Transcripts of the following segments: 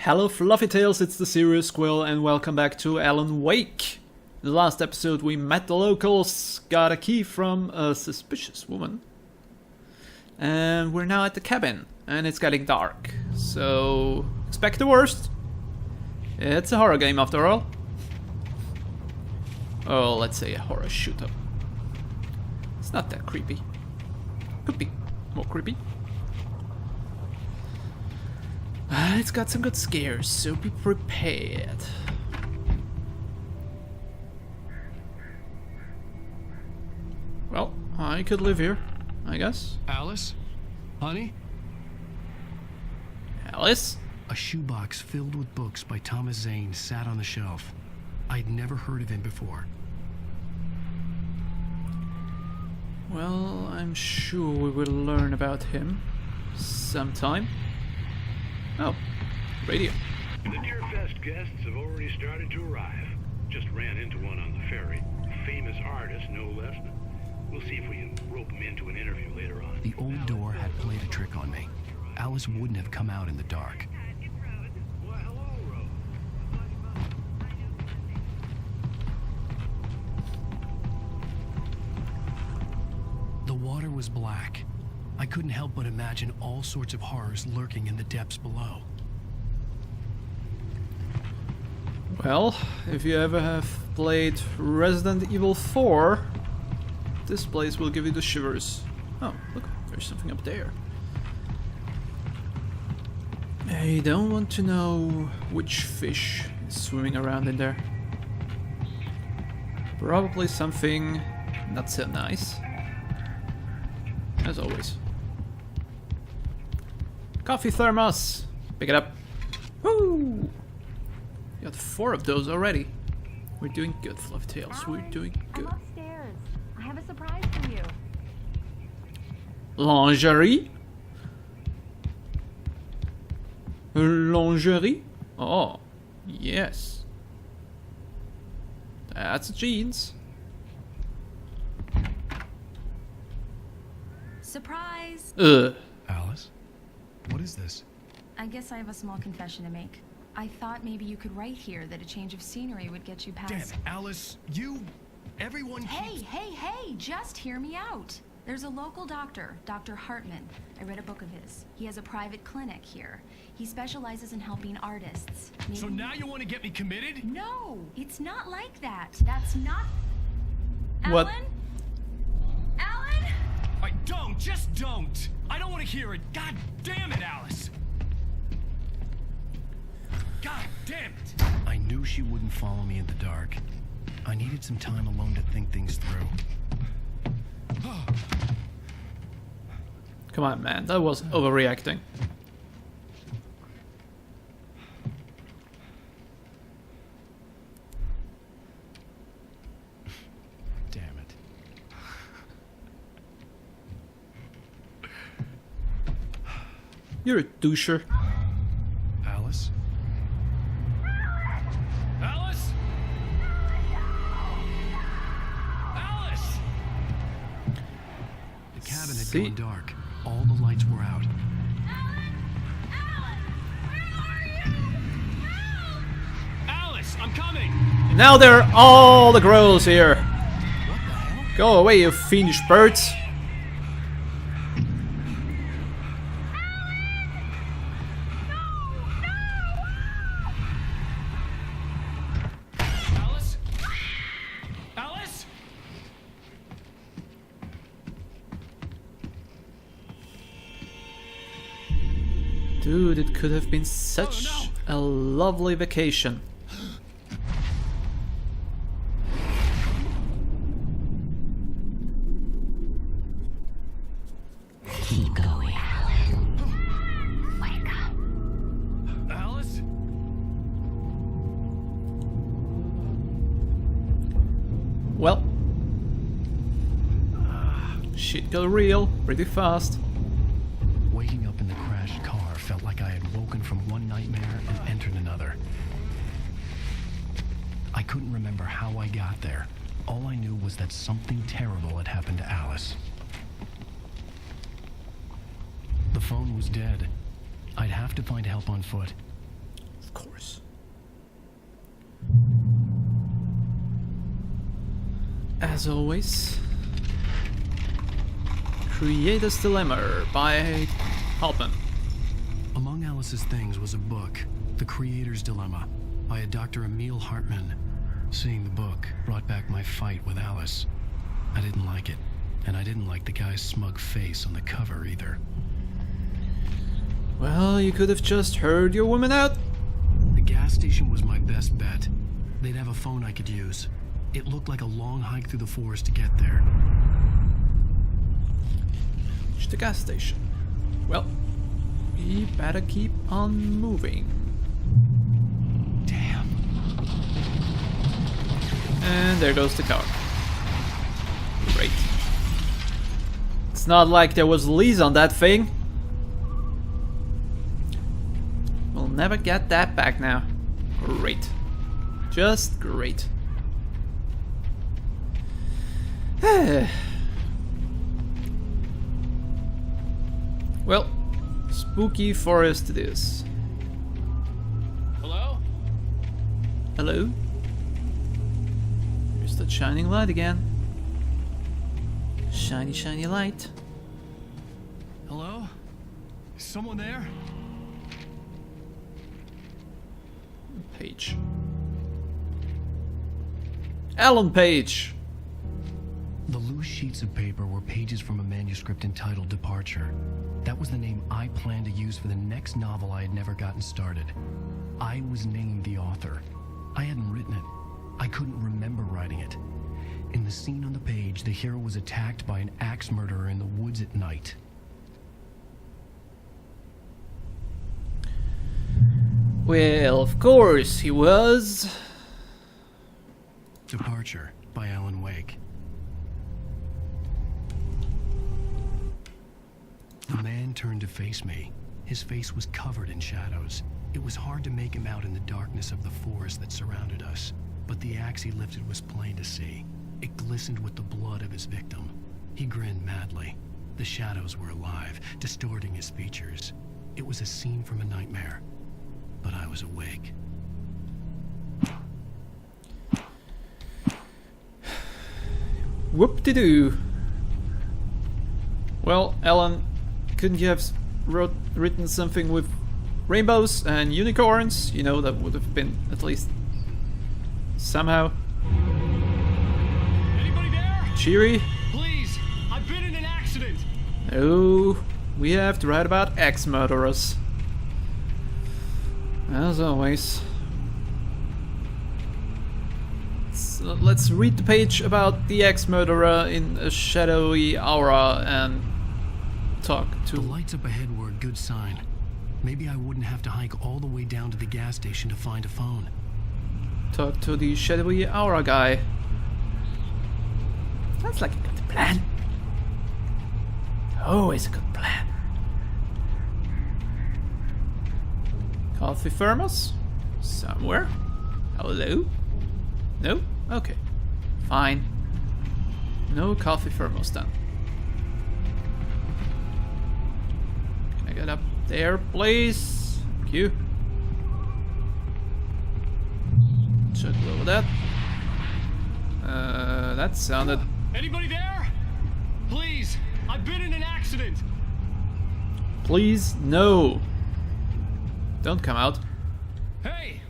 Hello Fluffy Tails, it's the Serious Squirrel and welcome back to Alan Wake. In the last episode we met the locals, got a key from a suspicious woman. And we're now at the cabin and it's getting dark. So expect the worst. It's a horror game after all. Oh, let's say a horror shoot-up. It's not that creepy. Could be more creepy. It's got some good scares, so be prepared. Well, I could live here, I guess. Alice? Honey? Alice? A shoebox filled with books by Thomas Zane sat on the shelf. I'd never heard of him before. Well, I'm sure we will learn about him sometime. Oh, radio. The Deerfest guests have already started to arrive. Just ran into one on the ferry. Famous artist, no less. We'll see if we can rope him into an interview later on. The old door had played a trick on me. Alice wouldn't have come out in the dark. Well, hello, Rose. The water was black. I couldn't help but imagine all sorts of horrors lurking in the depths below. Well, if you ever have played Resident Evil 4, this place will give you the shivers. Oh, look, there's something up there. I don't want to know which fish is swimming around in there. Probably something not so nice. As always. Coffee thermos! Pick it up. Woo! Got 4 of those already. We're doing good, Fluffy Tails. We're doing good. I'm upstairs. I have a surprise for you. Lingerie? Lingerie? Oh, yes. That's jeans. Surprise! Alice? What is this? I guess I have a small confession to make. I thought maybe you could write here that a change of scenery would get you past... Damn it, Alice, everyone keeps... Hey, just hear me out. There's a local doctor, Dr. Hartman. I read a book of his. He has a private clinic here. He specializes in helping artists. So now you want to get me committed? No, it's not like that. That's not... What? Alan? Just don't! I don't want to hear it! God damn it, Alice! God damn it! I knew she wouldn't follow me in the dark. I needed some time alone to think things through. Come on, man. That was overreacting. Damn it. You're a doucher. Alice? Alice? Alice! The cabin had gone dark. All the lights were out. Alice, I'm coming! Now there are all the girls here. What the hell? Go away, you fiendish birds. Alice? Alice? Dude, it could have been such a lovely vacation. Keep going, Alan. Wake up. Alice? Well, shit got real pretty fast. Waking up in the crashed car felt like I had woken from one nightmare and entered another. I couldn't remember how I got there. All I knew was that something terrible had happened to Alice. The phone was dead. I'd have to find help on foot. Of course. As always, Creator's Dilemma by Hartman. Among Alice's things was a book, The Creator's Dilemma, by a Dr. Emil Hartman. Seeing the book brought back my fight with Alice. I didn't like it, and I didn't like the guy's smug face on the cover either. Well, you could have just heard your woman out. The gas station was my best bet. They'd have a phone I could use. It looked like a long hike through the forest to get there. Reach the gas station. Well, we better keep on moving. Damn. And there goes the car. Great. It's not like there was lease on that thing. We'll never get that back now. Great. Just great. Well, spooky forest it is. Hello? Hello? Here's that shining light again. Shiny, shiny light. Hello? Is someone there? Page. Alan Page! The loose sheets of paper were pages from a manuscript entitled Departure. That was the name I planned to use for the next novel I had never gotten started. I was named the author. I hadn't written it. I couldn't remember writing it. In the scene on the page, the hero was attacked by an axe murderer in the woods at night. Well, of course he was. Departure by Alan Wake. The man turned to face me. His face was covered in shadows. It was hard to make him out in the darkness of the forest that surrounded us, but the axe he lifted was plain to see. It glistened with the blood of his victim. He grinned madly. The shadows were alive, distorting his features. It was a scene from a nightmare, but I was awake. Whoop-de-doo. Well, Alan, couldn't you have written something with rainbows and unicorns? You know, that would have been at least somehow Anybody there? cheery. Please, I've been in an accident. No, we have to write about ex-murderers. As always. Let's read the page about the ex-murderer in a shadowy aura and talk to... The lights up ahead were a good sign. Maybe I wouldn't have to hike all the way down to the gas station to find a phone. Talk to the shadowy aura guy. Sounds like a good plan. Always a good plan. Coffee thermos? Somewhere? Hello? No? Okay. Fine. No coffee thermos then. Can I get up there, please? Thank you. Check over that. That sounded... Anybody there? Please, I've been in an accident. Please, no. Don't come out. Hey!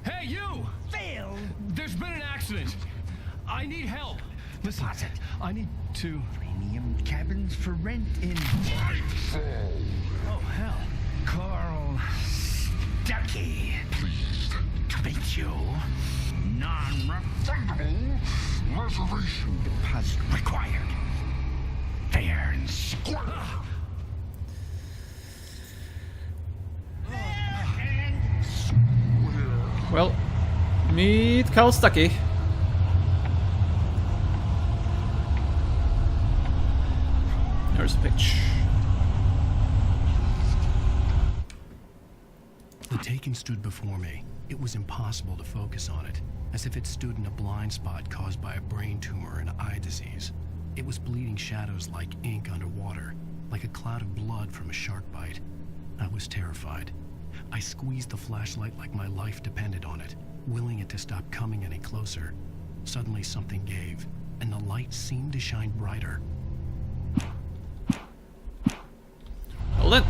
Hey, you! Phil! There's been an accident. I need help. Listen, I need to... Premium cabins for rent in Oh, hell. Carl Stuckey. Pleased to meet you. Non-refundable reservation deposit required. Fair and square. Well, meet Carl Stuckey. There's a pitch. The Taken stood before me. It was impossible to focus on it, as if it stood in a blind spot caused by a brain tumor and eye disease. It was bleeding shadows like ink underwater, like a cloud of blood from a shark bite. I was terrified. I squeezed the flashlight like my life depended on it, willing it to stop coming any closer. Suddenly something gave, and the light seemed to shine brighter. Hold it.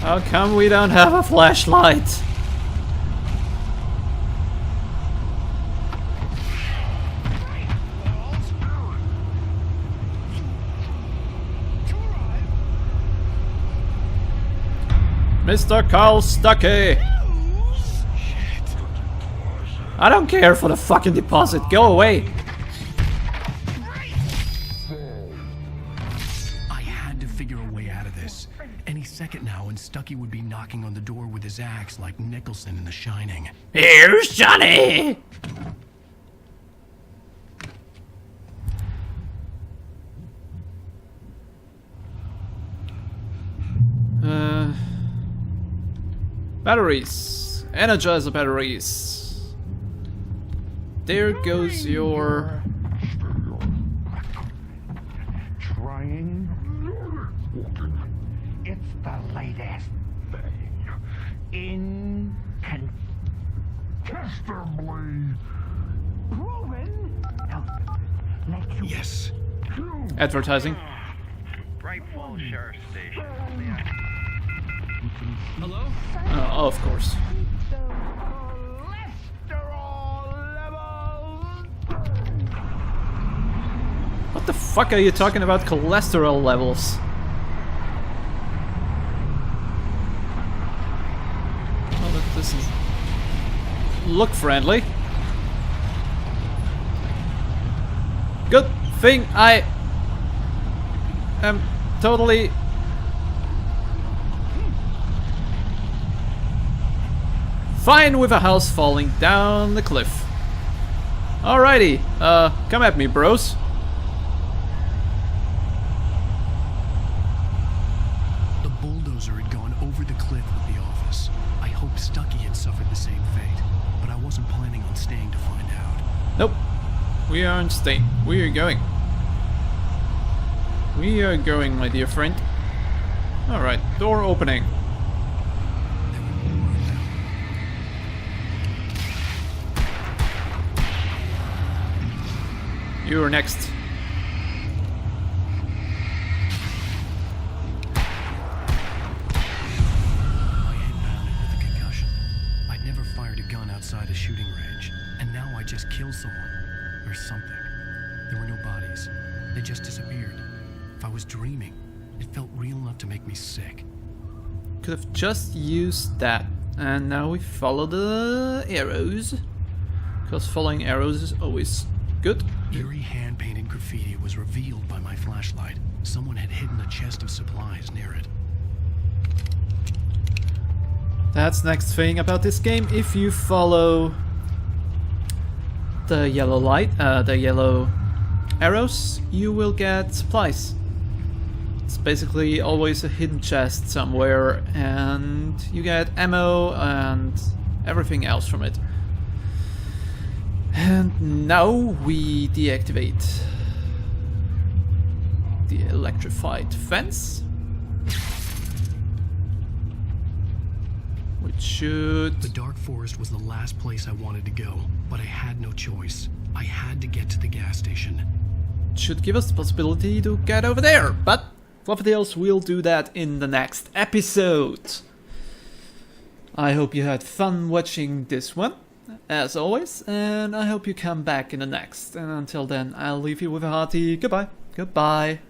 How come we don't have a flashlight? Mr. Carl Stuckey! I don't care for the fucking deposit, go away! I had to figure a way out of this. Any second now and Stuckey would be knocking on the door with his axe like Nicholson in The Shining. Here's Johnny! Batteries. Energizer batteries. There goes your... Trying. It's the latest thing. Incontestably proven. Let you Yes. advertising. Rightful Sheriff Station. Hello? Oh, of course. What the fuck are you talking about cholesterol levels? Oh, look, this is... look friendly. Good thing I am totally... fine with a house falling down the cliff. Alrighty, come at me, bros. The bulldozer had gone over the cliff with the office. I hoped Stuckey had suffered the same fate, but I wasn't planning on staying to find out. Nope. We aren't staying. We are going. We are going, my dear friend. Alright, door opening. There were more of them. You're next. My head pounded with a concussion. I'd never fired a gun outside a shooting range, and now I just killed someone. Or something. There were no bodies. They just disappeared. If I was dreaming, it felt real enough to make me sick. Could have just used that. And now we follow the arrows. Because following arrows is always good. Eerie hand-painted graffiti was revealed by my flashlight. Someone had hidden a chest of supplies near it. That's next thing about this game. If you follow the yellow light, the yellow arrows, you will get supplies. It's basically always a hidden chest somewhere, and you get ammo and everything else from it. And now we deactivate the electrified fence, which should... The dark forest was the last place I wanted to go, but I had no choice. I had to get to the gas station. should give us the possibility to get over there, but Fluffytails will do that in the next episode. I hope you had fun watching this one, as always, and I hope you come back in the next. And until then, I'll leave you with a hearty goodbye. Goodbye.